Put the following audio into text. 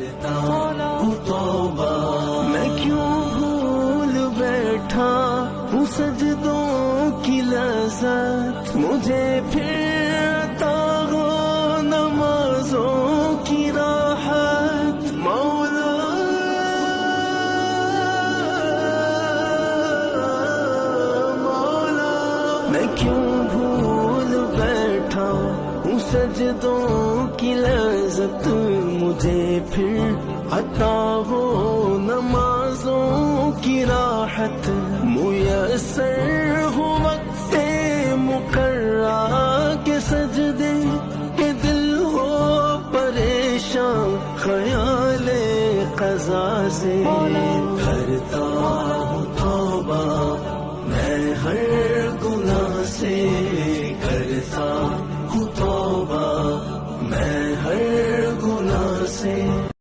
کرتا ہوں توبہ، میں کیوں بھول بیٹھا ہوں سجدوں کی لذت، مجھے پھر عطا ہو نمازوں کی راحت، مولا میں کیوں بھول بیٹھا ہوں سجدوں کی لذت، مجھے پھر عطا ہو نمازوں کی راحت، میسر ہو وقت مقررہ کے سجدے کہ دل ہو پریشان خیال قضا سے، کرتا ہوں توبہ میں ہر